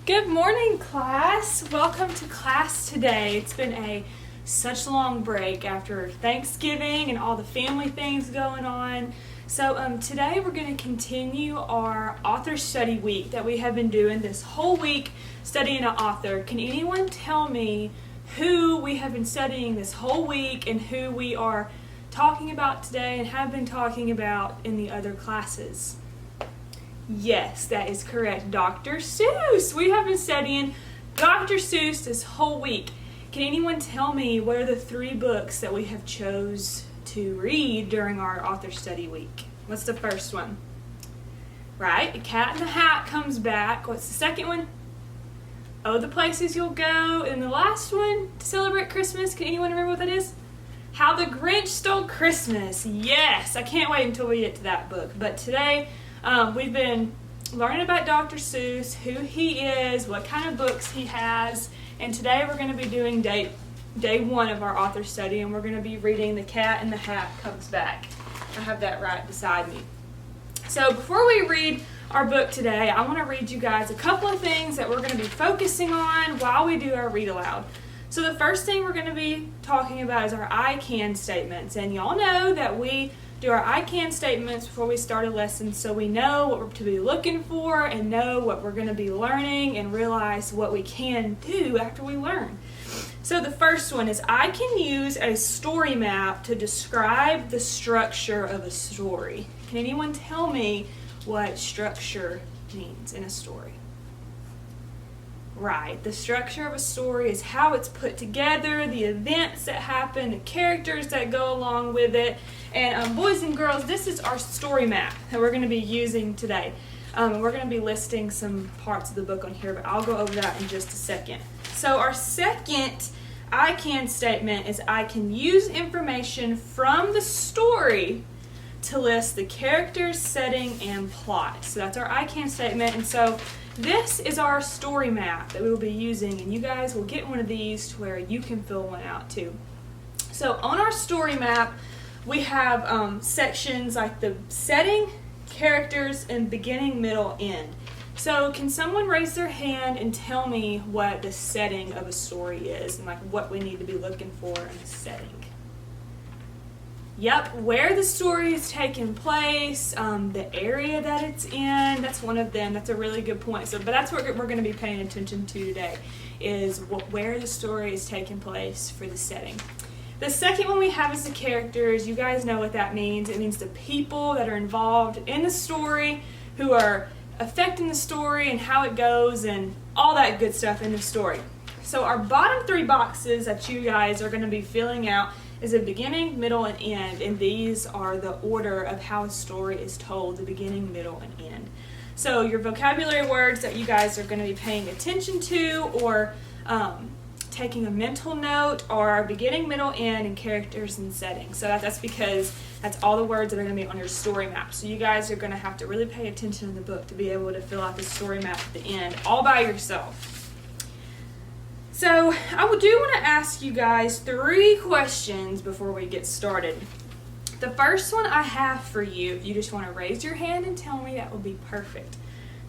Good morning, class. Welcome to class today. It's been such a long break after Thanksgiving and all the family things going on. So today we're going to continue our author study week that we have been doing this whole week, studying an author. Can anyone tell me who we have been studying this whole week and who we are talking about today and have been talking about in the other classes? Yes, that is correct. Dr. Seuss. We have been studying Dr. Seuss this whole week. Can anyone tell me what are the 3 books that we have chose to read during our author study week? What's the first one? Right, The Cat in the Hat comes back. What's the second one? Oh, the Places You'll Go. And the last one to celebrate Christmas. Can anyone remember what that is? How the Grinch Stole Christmas. Yes, I can't wait until we get to that book. But today, we've been learning about Dr. Seuss, who he is, what kind of books he has, and today we're going to be doing day 1 of our author study, and we're going to be reading The Cat in the Hat Comes Back. I have that right beside me. So before we read our book today, I want to read you guys a couple of things that we're going to be focusing on while we do our read aloud. So the first thing we're going to be talking about is our I can statements, and y'all know that we do our I can statements before we start a lesson so we know what we're to be looking for and know what we're going to be learning and realize what we can do after we learn. So the first one is I can use a story map to describe the structure of a story. Can anyone tell me what structure means in a story? Right, the structure of a story is how it's put together, the events that happen, the characters that go along with it. And boys and girls, this is our story map that we're going to be using today. We're going to be listing some parts of the book on here, but I'll go over that in just a second. So our second I can statement is I can use information from the story to list the characters, setting, and plot. So that's our I can statement. And so this is our story map that we will be using, and you guys will get one of these to where you can fill one out too. So on our story map, we have sections like the setting, characters, and beginning, middle, end. So can someone raise their hand and tell me what the setting of a story is and like what we need to be looking for in a setting? Yep, where the story is taking place, the area that it's in, that's one of them. That's a really good point. But that's what we're going to be paying attention to today, is where the story is taking place for the setting. The second one we have is the characters. You guys know what that means. It means the people that are involved in the story, who are affecting the story and how it goes and all that good stuff in the story. So our bottom 3 boxes that you guys are going to be filling out is a beginning, middle, and end, and these are the order of how a story is told, the beginning, middle, and end. So your vocabulary words that you guys are going to be paying attention to or taking a mental note are beginning, middle, end, and characters and settings. So that's because that's all the words that are going to be on your story map. So you guys are going to have to really pay attention in the book to be able to fill out the story map at the end all by yourself. So I do want to ask you guys 3 questions before we get started. The first one I have for you, if you just want to raise your hand and tell me, that would be perfect.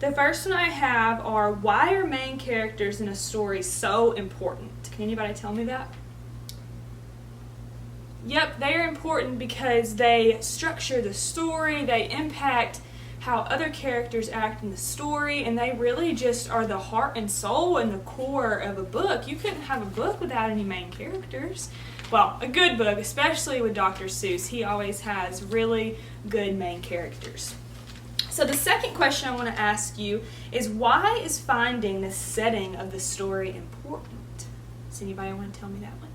The first one I have are, why are main characters in a story so important? Can anybody tell me that? Yep, they are important because they structure the story, they impact how other characters act in the story, and they really just are the heart and soul and the core of a book. You couldn't have a book without any main characters. Well, a good book, especially with Dr. Seuss, he always has really good main characters. So the second question I want to ask you is, why is finding the setting of the story important? Does anybody want to tell me that one?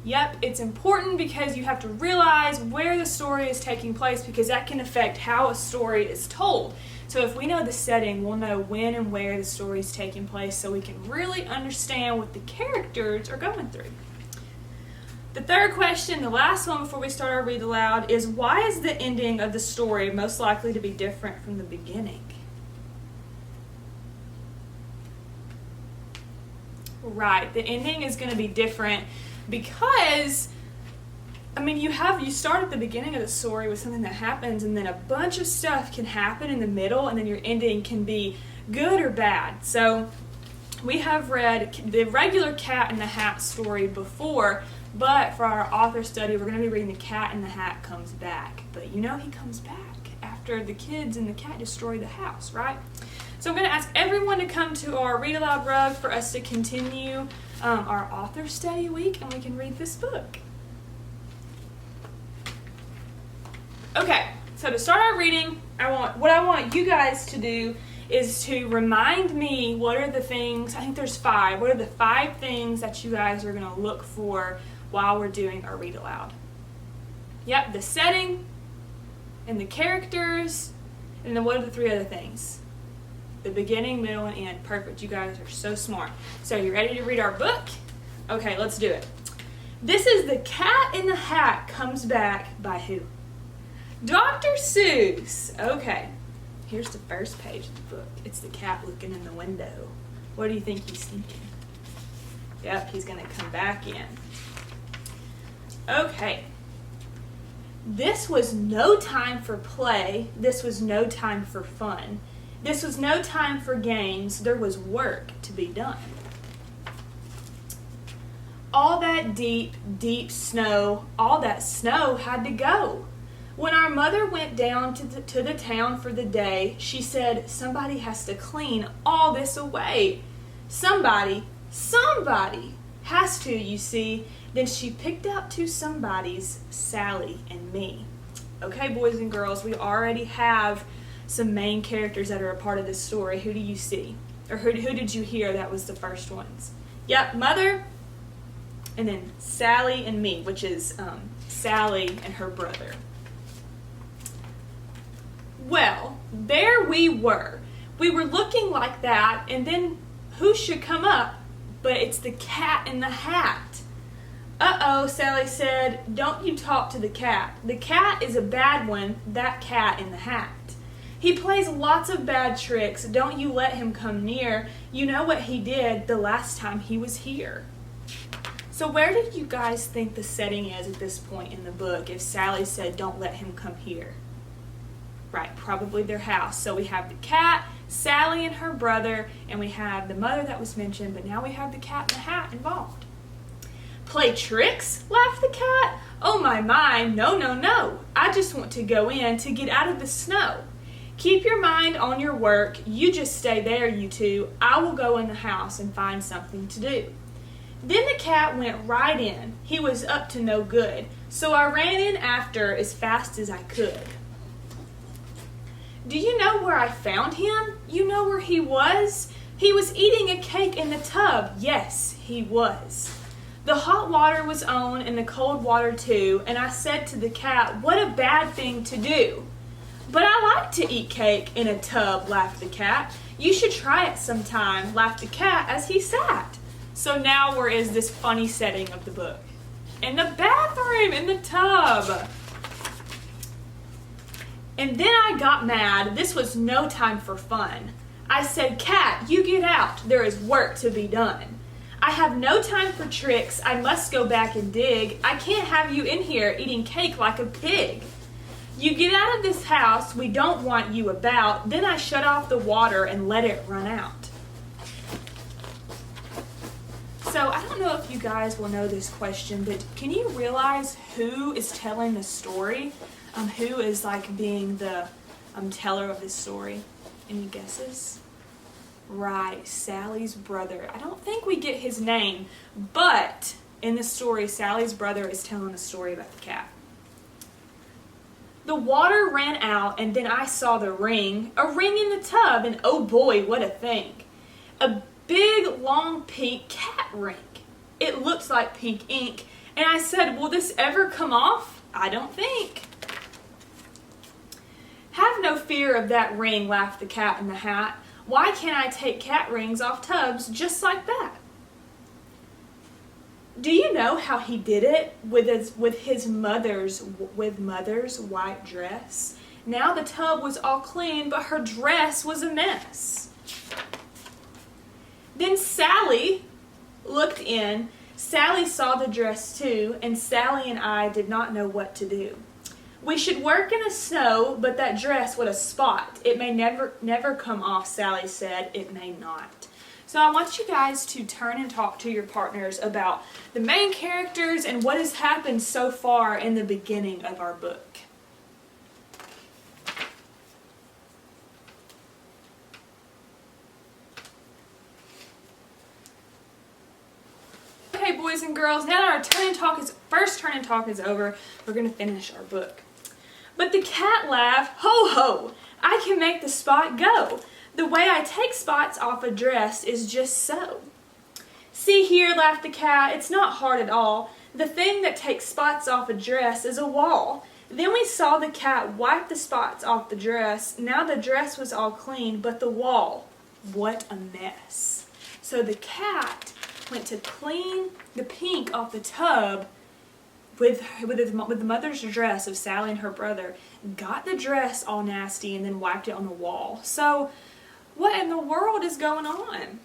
Yep, it's important because you have to realize where the story is taking place, because that can affect how a story is told. So if we know the setting, we'll know when and where the story is taking place so we can really understand what the characters are going through. The third question, the last one before we start our read aloud, is why is the ending of the story most likely to be different from the beginning? Right, the ending is going to be different because you start at the beginning of the story with something that happens, and then a bunch of stuff can happen in the middle, and then your ending can be good or bad. So we have read the regular Cat in the Hat story before, but for our author study, we're going to be reading The Cat in the Hat Comes Back. But you know he comes back after the kids and the cat destroy the house, right? So I'm going to ask everyone to come to our Read Aloud rug for us to continue our author study week, and we can read this book. Okay, so to start our reading, what I want you guys to do is to remind me what are the things, I think there's 5, what are the 5 things that you guys are going to look for while we're doing our read aloud. Yep, the setting and the characters, and then what are the 3 other things? The beginning, middle, and end. Perfect, you guys are so smart. So you ready to read our book? Okay, let's do it. This is The Cat in the Hat Comes Back by who? Dr. Seuss. Okay, here's the first page of the book. It's the cat looking in the window. What do you think he's thinking? Yep, he's going to come back in. Okay. This was no time for play. This was no time for fun. This was no time for games. There was work to be done. All that deep, deep snow, all that snow had to go. When our mother went down to the town for the day, she said, somebody has to clean all this away. Somebody has to, you see. Then she picked out 2 somebodies, Sally and me. Okay, boys and girls, we already have some main characters that are a part of this story. Who do you see? Or who did you hear that was the first ones? Yep, Mother, and then Sally and me, which is Sally and her brother. Well, there we were. We were looking like that, and then who should come up? But it's the Cat in the Hat. Uh-oh, Sally said, don't you talk to the cat. The cat is a bad one, that cat in the hat. He plays lots of bad tricks. Don't you let him come near. You know what he did the last time he was here. So where did you guys think the setting is at this point in the book if Sally said, don't let him come here? Right, probably their house. So we have the cat, Sally and her brother, and we have the mother that was mentioned, but now we have the cat in the hat involved. Play tricks? Laughed the cat. Oh my, no. I just want to go in to get out of the snow. Keep your mind on your work. You just stay there, you 2. I will go in the house and find something to do. Then the cat went right in. He was up to no good, so I ran in after as fast as I could. Do you know where I found him? You know where he was? He was eating a cake in the tub. Yes, he was. The hot water was on and the cold water too, and I said to the cat, what a bad thing to do. But I like to eat cake in a tub, laughed the cat. You should try it sometime, laughed the cat as he sat. So now where is this funny setting of the book? In the bathroom, in the tub. And then I got mad. This was no time for fun. I said, cat, you get out. There is work to be done. I have no time for tricks. I must go back and dig. I can't have you in here eating cake like a pig. You get out of this house. We don't want you about. Then I shut off the water and let it run out. So I don't know if you guys will know this question, but can you realize who is telling the story? Who is like being the teller of this story? Any guesses? Right, Sally's brother. I don't think we get his name, but in the story, Sally's brother is telling a story about the cat. The water ran out, and then I saw a ring in the tub, and oh boy, what a thing. A big, long, pink cat ring. It looks like pink ink, and I said, will this ever come off? I don't think. Have no fear of that ring, laughed the cat in the hat. Why can't I take cat rings off tubs just like that? Do you know how he did it with his mother's white dress? Now the tub was all clean, but her dress was a mess. Then Sally looked in. Sally saw the dress too, and Sally and I did not know what to do. We should work in the snow, but that dress, what a spot. It may never come off, Sally said. It may not. So I want you guys to turn and talk to your partners about the main characters and what has happened so far in the beginning of our book. Okay, boys and girls, now that our first turn and talk is over, we're going to finish our book. But the cat laughed, "Ho ho, I can make the spot go. The way I take spots off a dress is just so." "See here," laughed the cat, "it's not hard at all. The thing that takes spots off a dress is a wall." Then we saw the cat wipe the spots off the dress. Now the dress was all clean, but the wall, what a mess. So the cat went to clean the pink off the tub with the mother's dress of Sally and her brother, got the dress all nasty, and then wiped it on the wall. So what in the world is going on?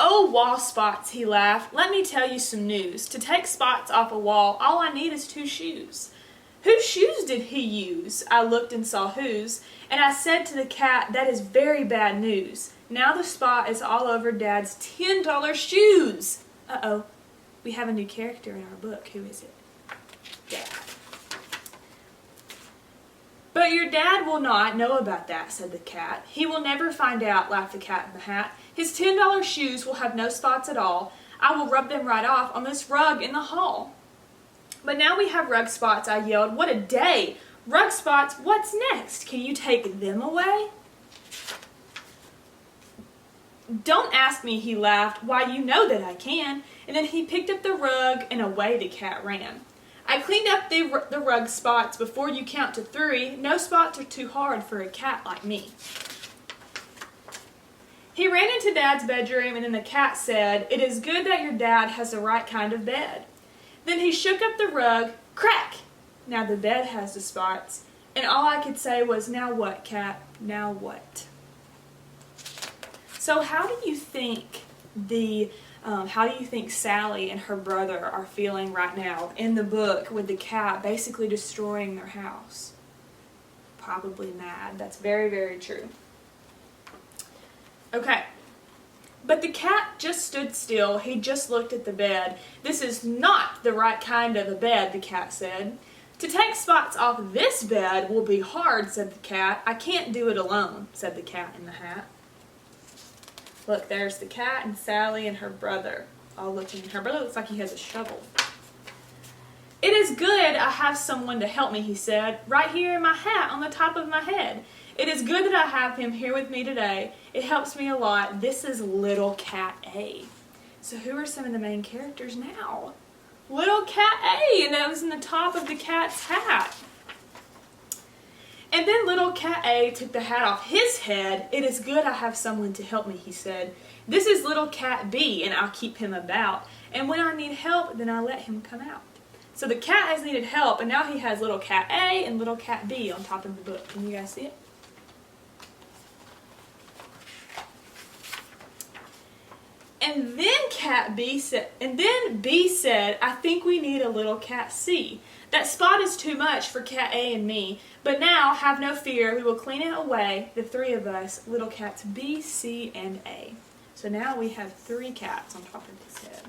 "Oh, wall spots," he laughed. "Let me tell you some news. To take spots off a wall, all I need is 2 shoes. "Whose shoes did he use?" I looked and saw whose, and I said to the cat, "That is very bad news. Now the spot is all over Dad's $10 shoes." Uh-oh, we have a new character in our book. Who is it? Dad. "But your dad will not know about that," said the cat. "He will never find out," laughed the cat in the hat. "His $10 shoes will have no spots at all. I will rub them right off on this rug in the hall." "But now we have rug spots," I yelled. "What a day! Rug spots, what's next? Can you take them away?" "Don't ask me," he laughed. "Why, you know that I can." And then he picked up the rug and away the cat ran. "I cleaned up the rug spots before you count to 3. No spots are too hard for a cat like me." He ran into Dad's bedroom, and then the cat said, "It is good that your dad has the right kind of bed." Then he shook up the rug, crack! Now the bed has the spots. And all I could say was, "Now what, cat? Now what?" So how do you think Sally and her brother are feeling right now in the book with the cat basically destroying their house? Probably mad. That's very, very true. Okay. But the cat just stood still. He just looked at the bed. "This is not the right kind of a bed," the cat said. "To take spots off this bed will be hard," said the cat. "I can't do it alone," said the cat in the hat. Look, there's the cat and Sally and her brother all looking. Her brother looks like he has a shovel. "It is good I have someone to help me," he said, "right here in my hat on the top of my head. It is good that I have him here with me today. It helps me a lot. This is Little Cat A." So who are some of the main characters now? Little Cat A, and that was in the top of the cat's hat. And then Little Cat A took the hat off his head. "It is good I have someone to help me," he said. "This is Little Cat B, and I'll keep him about. And when I need help, then I let him come out." So the cat has needed help, and now he has Little Cat A and Little Cat B on top of the book. Can you guys see it? And then B said, "I think we need a Little Cat C. That spot is too much for Cat A and me. But now, have no fear, we will clean it away, the 3 of us, Little Cats B, C, and A." So now we have 3 cats on top of his head.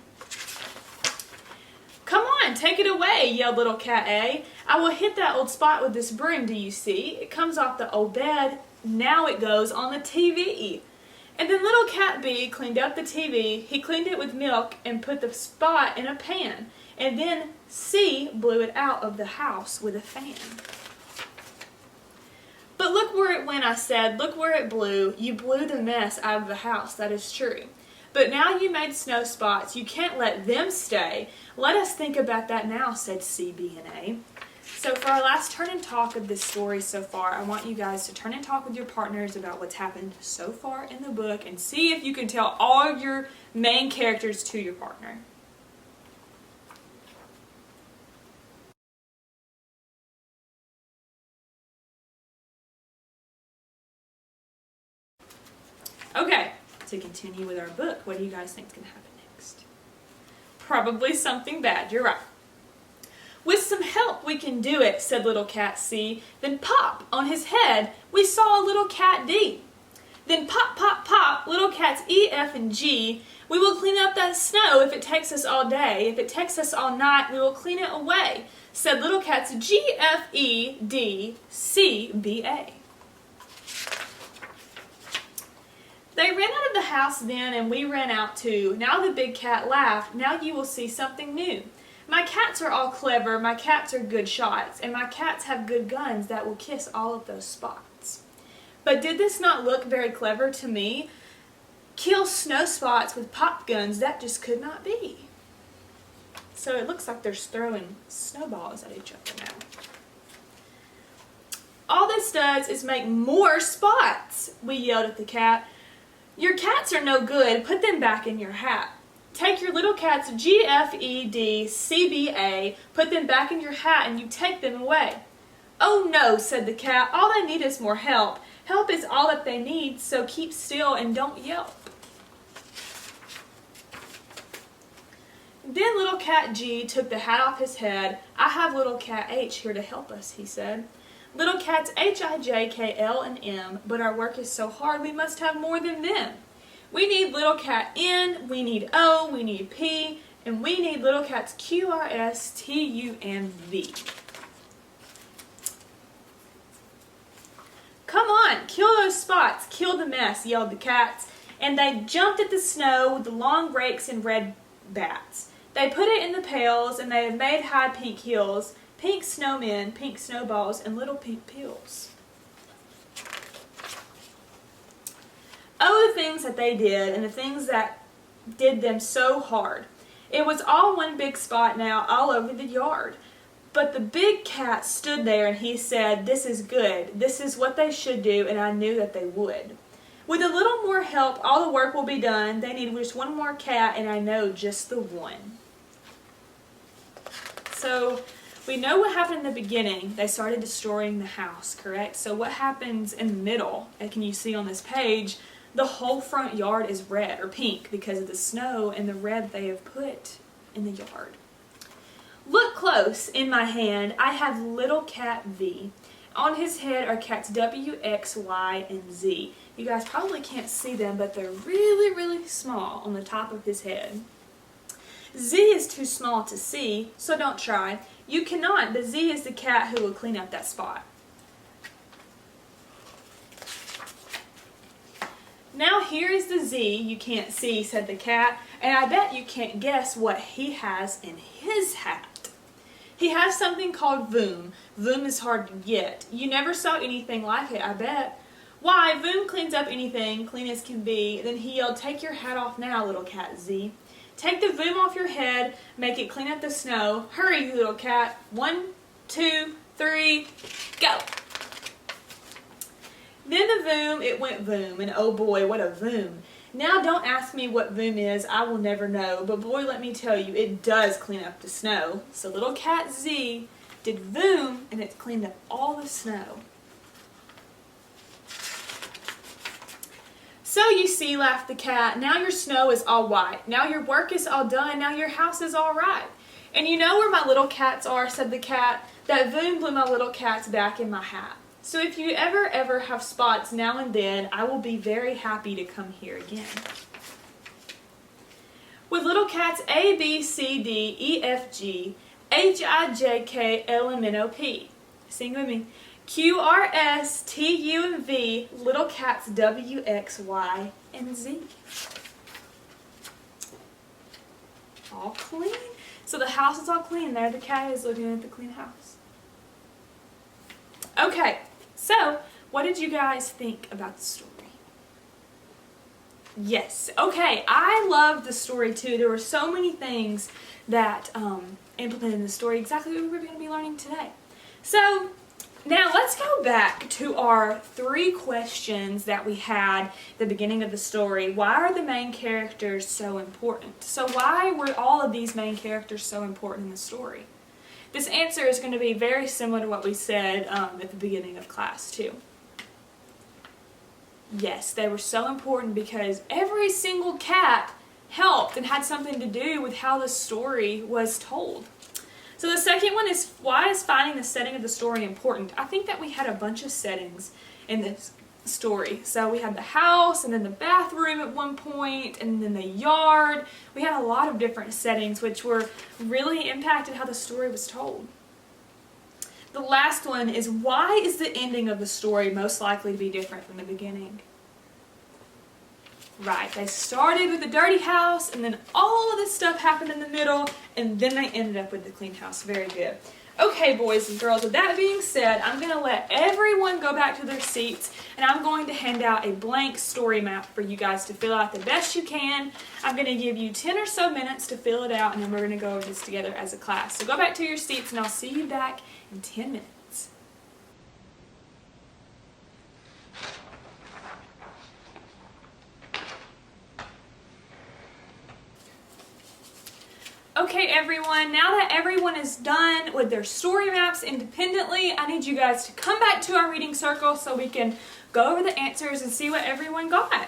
"Come on, take it away," yelled Little Cat A. "I will hit that old spot with this broom, do you see? It comes off the old bed. Now it goes on the TV." And then Little Cat B cleaned up the TV. He cleaned it with milk and put the spot in a pan. And then C blew it out of the house with a fan. "But look where it went," I said. "Look where it blew. You blew the mess out of the house, that is true. But now you made snow spots. You can't let them stay. Let us think about that now," said C, B, and A. So for our last turn and talk of this story so far, I want you guys to turn and talk with your partners about what's happened so far in the book and see if you can tell all your main characters to your partner. Okay, to continue with our book, what do you guys think is going to happen next? Probably something bad, you're right. "With some help we can do it," said little cat C. Then pop, on his head, we saw little cat D. Then pop, pop, pop, little cats E, F, and G. "We will clean up that snow if it takes us all day. If it takes us all night, we will clean it away," said little cats G, F, E, D, C, B, A. They ran out of the house then, and we ran out too. Now the big cat laughed. "Now you will see something new. My cats are all clever, my cats are good shots, and my cats have good guns that will kiss all of those spots." But did this not look very clever to me? Kill snow spots with pop guns, that just could not be. So it looks like they're throwing snowballs at each other now. "All this does is make more spots," we yelled at the cat. "Your cats are no good, put them back in your hat. Take your little cats G, F, E, D, C, B, A, put them back in your hat and you take them away." "Oh no," said the cat, "all they need is more help. Help is all that they need, so keep still and don't yelp." Then little cat G took the hat off his head. "I have little cat H here to help us," he said. "Little cats H, I, J, K, L, and M, but our work is so hard we must have more than them. We need little cat N, we need O, we need P, and we need little cats Q, R, S, T, U, and V." "Come on, kill those spots, kill the mess," yelled the cats, and they jumped at the snow with the long rakes and red bats. They put it in the pails, and they have made high pink hills, pink snowmen, pink snowballs, and little pink pills. Oh, the things that they did, and the things that did them so hard. It was all one big spot now, all over the yard. But the big cat stood there and he said, "This is good. This is what they should do, and I knew that they would. With a little more help, all the work will be done. They need just one more cat, and I know just the one." So we know what happened in the beginning. They started destroying the house, correct? So what happens in the middle, and can you see on this page, the whole front yard is red or pink because of the snow and the red they have put in the yard. "Look close, in my hand I have little cat V. On his head are cats W, X, Y, and Z." You guys probably can't see them, but they're really, really small on the top of his head. "Z is too small to see, so don't try. You cannot, but Z is the cat who will clean up that spot." "Now here is the Z you can't see," said the cat, "and I bet you can't guess what he has in his hat. He has something called Voom. Voom is hard to get. You never saw anything like it, I bet. Why, Voom cleans up anything, clean as can be." Then he yelled, "Take your hat off now, little cat Z. Take the Voom off your head, make it clean up the snow. Hurry, you little cat. 1, 2, 3, go." Then the Voom, it went Voom, and oh boy, what a Voom. Now don't ask me what Voom is, I will never know, but boy, let me tell you, it does clean up the snow. So little cat Z did Voom, and it cleaned up all the snow. "So you see," laughed the cat, "now your snow is all white. Now your work is all done. Now your house is all right. And you know where my little cats are," said the cat. "That Voom blew my little cats back in my hat. So if you ever have spots now and then, I will be very happy to come here again." With little cats A, B, C, D, E, F, G, H, I, J, K, L, M, N, O, P. Sing with me. Q, R, S, T, U, and V, little cats W, X, Y, and Z. All clean. So the house is all clean. There the cat is looking at the clean house. Okay, so what did you guys think about the story? Yes, okay, I loved the story too. There were so many things that implemented in the story, exactly what we're going to be learning today. So now let's go back to our 3 questions that we had at the beginning of the story. Why are the main characters so important? So why were all of these main characters so important in the story? This answer is going to be very similar to what we said at the beginning of class too. Yes, they were so important because every single cat helped and had something to do with how the story was told. So the second one is, why is finding the setting of the story important? I think that we had a bunch of settings in this story. So we had the house, and then the bathroom at one point, and then the yard. We had a lot of different settings which were really impacted how the story was told. The last one is, why is the ending of the story most likely to be different from the beginning? Right, they started with the dirty house, and then all of this stuff happened in the middle, and then they ended up with the clean house. Very good. Okay, boys and girls, with that being said, I'm going to let everyone go back to their seats, and I'm going to hand out a blank story map for you guys to fill out the best you can. I'm going to give you 10 or so minutes to fill it out, and then we're going to go over this together as a class. So go back to your seats, and I'll see you back in 10 minutes. Okay, everyone, now that everyone is done with their story maps independently, I need you guys to come back to our reading circle so we can go over the answers and see what everyone got.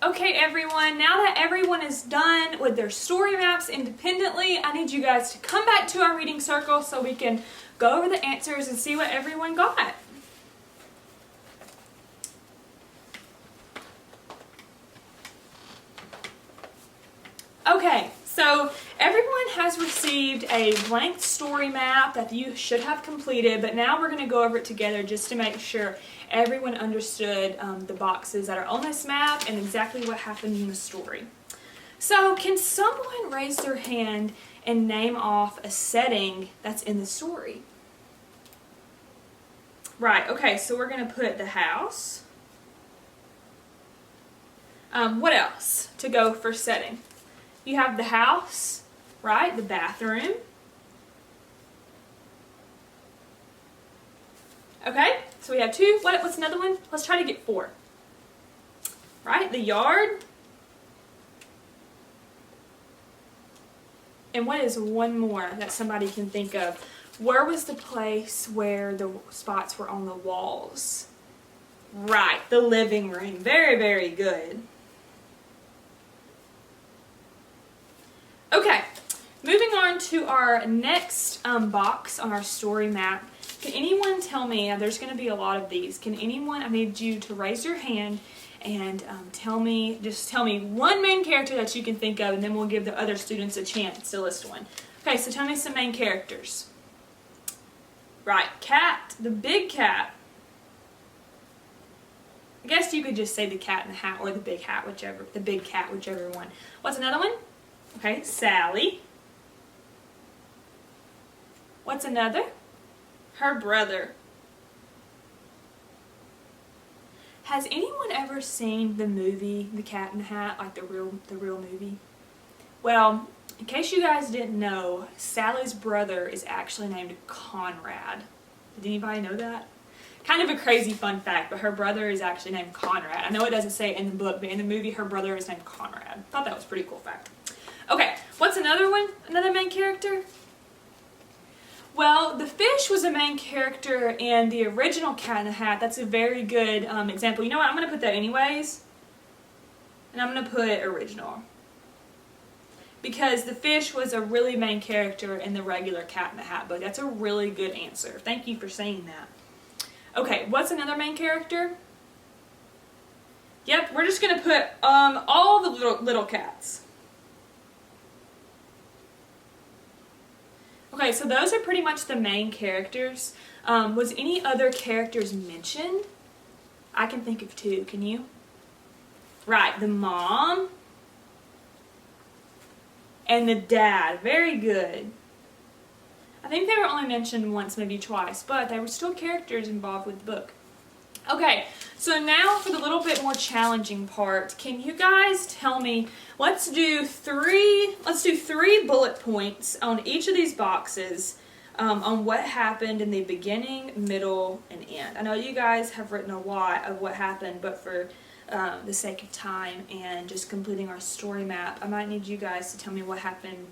Okay, everyone, now that everyone is done with their story maps independently, I need you guys to come back to our reading circle so we can go over the answers and see what everyone got. Okay, so everyone has received a blank story map that you should have completed, but now we're going to go over it together just to make sure everyone understood the boxes that are on this map and exactly what happened in the story. So can someone raise their hand and name off a setting that's in the story? Right, okay, so we're going to put the house. What else to go for setting? You have the house, right? The bathroom. Okay, so we have two. What's another one? Let's try to get 4. Right? The yard. And what is one more that somebody can think of? Where was the place where the spots were on the walls? Right, the living room. Very, very good. Okay, moving on to our next box on our story map. Can anyone tell me, there's going to be a lot of these, can anyone, I need you to raise your hand and just tell me one main character that you can think of, and then we'll give the other students a chance to list one. Okay, so tell me some main characters. Right, cat, the big cat. I guess you could just say the cat in the hat or the big hat, whichever, the big cat, whichever one. What's another one? Okay, Sally. What's another? Her brother. Has anyone ever seen the movie The Cat in the Hat, like the real movie? Well, in case you guys didn't know, Sally's brother is actually named Conrad. Did anybody know that? Kind of a crazy fun fact, but her brother is actually named Conrad. I know it doesn't say it in the book, but in the movie her brother is named Conrad. Thought that was a pretty cool fact. Okay, what's another one? Another main character? Well, the fish was a main character in the original Cat in the Hat. That's a very good example. You know what? I'm going to put that anyways. And I'm going to put original. Because the fish was a really main character in the regular Cat in the Hat book. That's a really good answer. Thank you for saying that. Okay, what's another main character? Yep, we're just going to put all the little cats. Okay, so those are pretty much the main characters. Was any other characters mentioned? I can think of 2. Can you? Right, the mom and the dad. Very good. I think they were only mentioned once, maybe twice, but they were still characters involved with the book. Okay, so now for the little bit more challenging part. Can you guys tell me, let's do three bullet points on each of these boxes on what happened in the beginning, middle, and end. I know you guys have written a lot of what happened, but for the sake of time and just completing our story map, I might need you guys to tell me what happened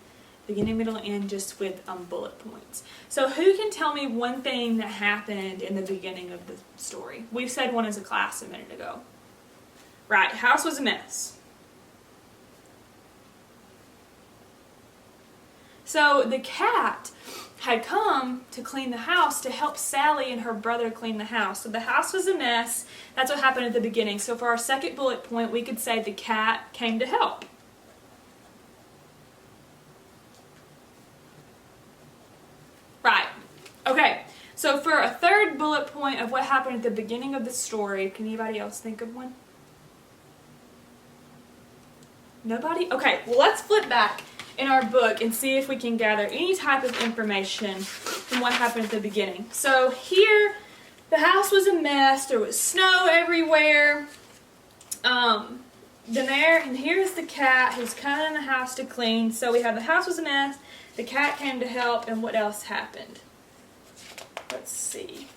beginning, middle, and end, just with bullet points. So who can tell me one thing that happened in the beginning of the story? We've said one as a class a minute ago. Right, house was a mess. So the cat had come to clean the house to help Sally and her brother clean the house. So the house was a mess. That's what happened at the beginning. So for our second bullet point, we could say the cat came to help. Right. Okay. So for a third bullet point of what happened at the beginning of the story, can anybody else think of one? Nobody? Okay, well let's flip back in our book and see if we can gather any type of information from what happened at the beginning. So here, the house was a mess. There was snow everywhere. And here's the cat who's coming in the house to clean. So we have the house was a mess, the cat came to help, and what else happened? Let's see.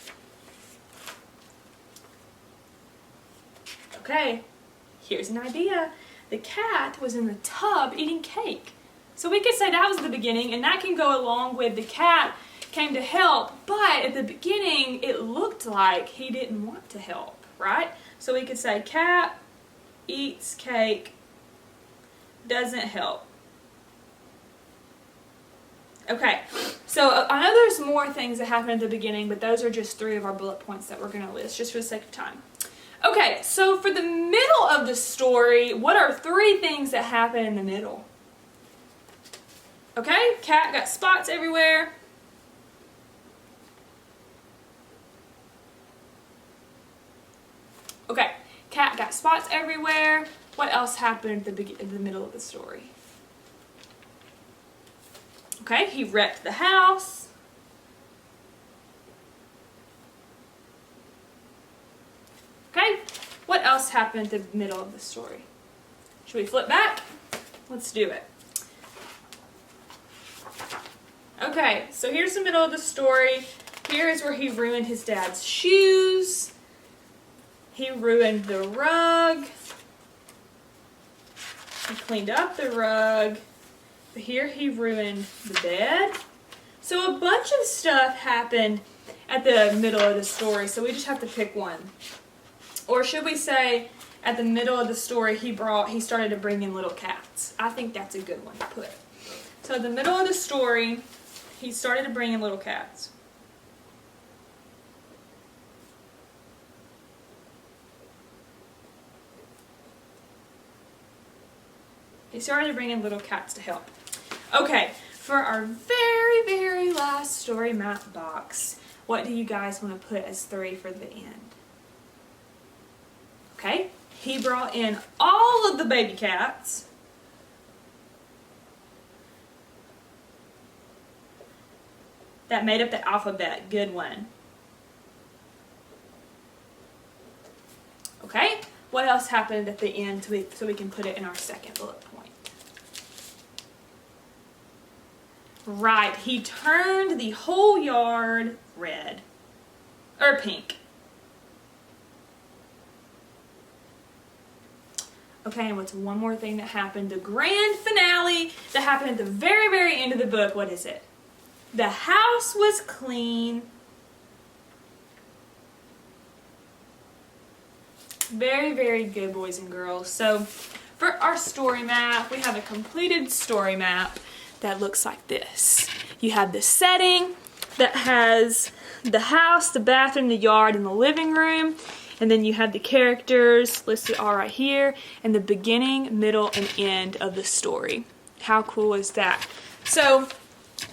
Okay, here's an idea. The cat was in the tub eating cake. So we could say that was the beginning, and that can go along with the cat came to help, but at the beginning it looked like he didn't want to help, right? So we could say cat eats cake, doesn't help. Okay, so I know there's more things that happen at the beginning, but those are just 3 of our bullet points that we're going to list just for the sake of time. Okay, so for the middle of the story, what are 3 things that happen in the middle? Okay, cat got spots everywhere. Okay, cat got spots everywhere. What else happened at the middle of the story? Okay, he wrecked the house. Okay, what else happened at the middle of the story? Should we flip back? Let's do it. Okay, so here's the middle of the story. Here is where he ruined his dad's shoes. He ruined the rug. He cleaned up the rug. But here he ruined the bed. So a bunch of stuff happened at the middle of the story, so we just have to pick one. Or should we say, at the middle of the story, he started to bring in little cats. I think that's a good one to put. So in the middle of the story, he started to bring in little cats. He started to bring in little cats to help. Okay, for our very, very last story map box, what do you guys want to put as 3 for the end? Okay, he brought in all of the baby cats. That made up the alphabet. Good one. Okay, what else happened at the end so we can put it in our second bullet point? Right, he turned the whole yard red. Or pink. Okay, and what's one more thing that happened? The grand finale that happened at the very, very end of the book. What is it? The house was clean. Very, very good, boys and girls. So for our story map, we have a completed story map that looks like this. You have the setting that has the house, the bathroom, the yard, and the living room. And then you have the characters listed all right here, and the beginning, middle, and end of the story. How cool is that? So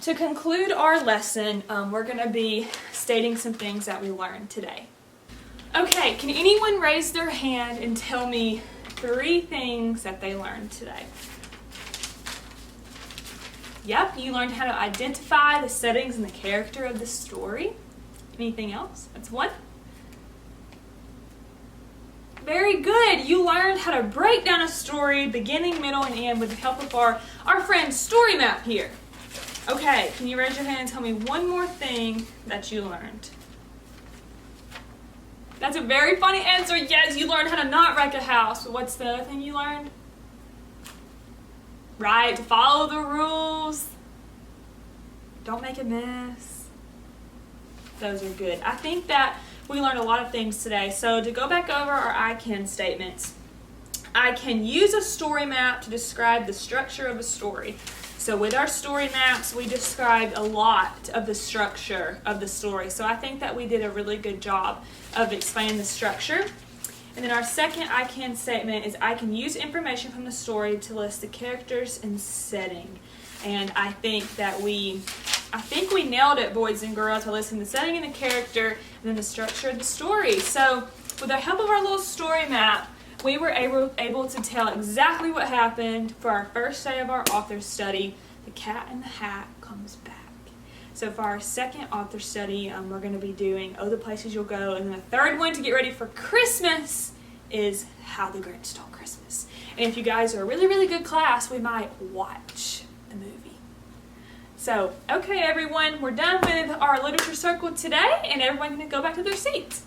to conclude our lesson, we're going to be stating some things that we learned today. Okay, can anyone raise their hand and tell me 3 things that they learned today? Yep, you learned how to identify the settings and the character of the story. Anything else? That's 1. Very good. You learned how to break down a story, beginning, middle, and end with the help of our friend Story Map here. Okay, can you raise your hand and tell me one more thing that you learned? That's a very funny answer. Yes, you learned how to not wreck a house. But what's the other thing you learned? Right, to follow the rules. Don't make a mess. Those are good. I think that we learned a lot of things today. So to go back over our I can statements, I can use a story map to describe the structure of a story. So with our story maps, we described a lot of the structure of the story. So I think that we did a really good job of explaining the structure. And then our second I can statement is I can use information from the story to list the characters and setting. And I think we nailed it, boys and girls, to listen to the setting and the character and then the structure of the story. So with the help of our little story map, we were able to tell exactly what happened for our first day of our author study. The Cat in the Hat comes back. So for our second author study, we're going to be doing Oh, the Places You'll Go. And then the third one to get ready for Christmas is How the Grinch Stole Christmas. And if you guys are a really, really good class, we might watch the movie. So, okay everyone, we're done with our literature circle today, and everyone can go back to their seats.